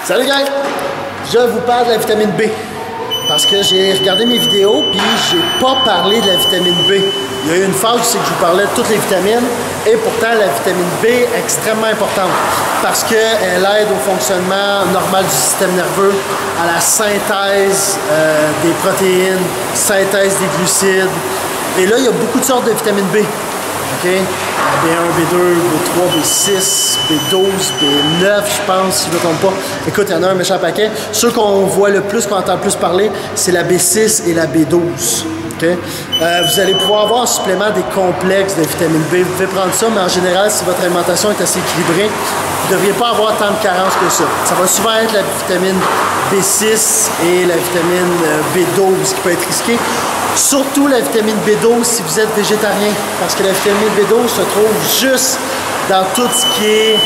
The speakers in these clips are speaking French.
Salut gang! Je vous parle de la vitamine B. Parce que j'ai regardé mes vidéos puis j'ai pas parlé de la vitamine B. Il y a eu une phase où c'est que je vous parlais de toutes les vitamines et pourtant la vitamine B est extrêmement importante parce qu'elle aide au fonctionnement normal du système nerveux, à la synthèse des protéines, synthèse des glucides. Et là, il y a beaucoup de sortes de vitamine B. Okay? B1, B2, B3, B6, B12, B9, je pense, si je ne me trompe pas. Écoute, il y en a un méchant paquet. Ceux qu'on voit le plus, qu'on entend le plus parler, c'est la B6 et la B12. Okay? Vous allez pouvoir avoir en supplément des complexes de vitamine B. Vous pouvez prendre ça, mais en général, si votre alimentation est assez équilibrée, vous ne devriez pas avoir tant de carences que ça. Ça va souvent être la vitamine B6 et la vitamine B12 qui peut être risquée. Surtout la vitamine B12 si vous êtes végétarien, parce que la vitamine B12 se trouve juste dans tout ce qui est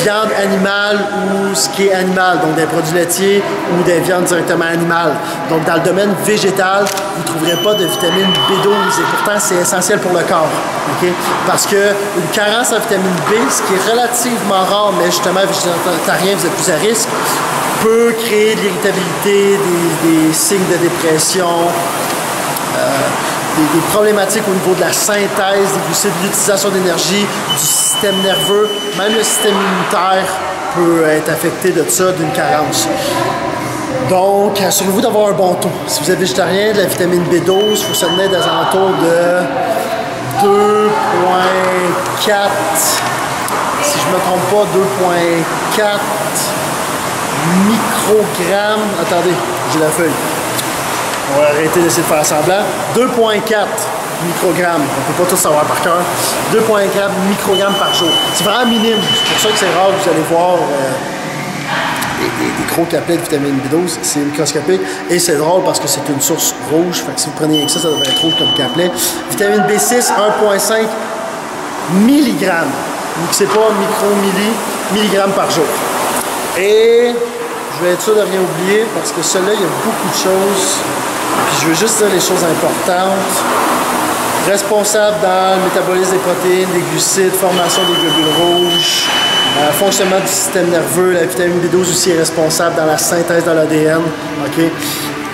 viande animale ou ce qui est animal, donc des produits laitiers ou des viandes directement animales. Donc dans le domaine végétal, vous ne trouverez pas de vitamine B12 et pourtant c'est essentiel pour le corps. Okay? Parce qu'une carence en vitamine B, ce qui est relativement rare, mais justement végétarien, vous êtes plus à risque, peut créer de l'irritabilité, des signes de dépression, des problématiques au niveau de la synthèse des glucides, de l'utilisation d'énergie, du système nerveux, même le système immunitaire peut être affecté de ça, d'une carence. Donc, assurez-vous d'avoir un bon taux. Si vous êtes végétarien, de la vitamine B12, il faut se tenir des alentours de 2,4, si je ne me trompe pas, 2,4 microgrammes. Attendez, j'ai la feuille. On va arrêter d'essayer de faire semblant. 2,4 microgrammes. On ne peut pas tout savoir par cœur. 2,4 microgrammes par jour. C'est vraiment minime. C'est pour ça que c'est rare que vous allez voir des gros capelets de vitamine B12. C'est microscopique. Et c'est drôle parce que c'est une source rouge. Fait que si vous prenez avec ça, ça devrait être rouge comme capelet. Vitamine B6, 1,5 milligrammes. Donc c'est pas milligrammes par jour. Et je vais être sûr de rien oublier parce que celui-là, il y a beaucoup de choses. Puis je veux juste dire les choses importantes. Responsable dans le métabolisme des protéines, des glucides, formation des globules rouges, fonctionnement du système nerveux. La vitamine B12 aussi est responsable dans la synthèse de l'ADN. Okay?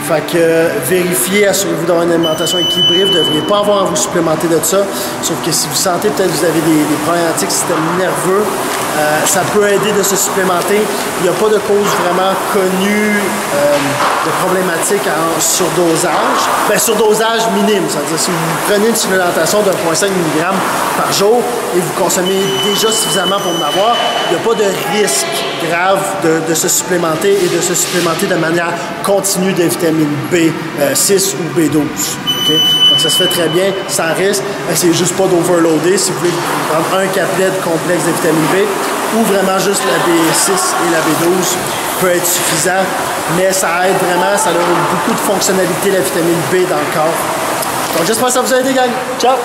Fait que vérifiez, assurez-vous d'avoir une alimentation équilibrée. Vous ne devriez pas avoir à vous supplémenter de ça. Sauf que si vous sentez peut-être que vous avez des problématiques système nerveux, ça peut aider de se supplémenter. Il n'y a pas de cause vraiment connue de problématique en surdosage. Bien, surdosage minime. C'est-à-dire si vous prenez une supplémentation de 1,5 mg par jour et vous consommez déjà suffisamment pour en avoir, il n'y a pas de risque grave de se supplémenter et de se supplémenter de manière continue de vitamine B6 ou B12. Okay? Donc ça se fait très bien, sans risque. Essayez juste pas d'overloader. Si vous voulez prendre un capelet de complexe de vitamine B ou vraiment juste la B6 et la B12 peut être suffisant, mais ça aide vraiment, ça donne beaucoup de fonctionnalité la vitamine B dans le corps. Donc j'espère que ça vous a aidé, gang. Ciao!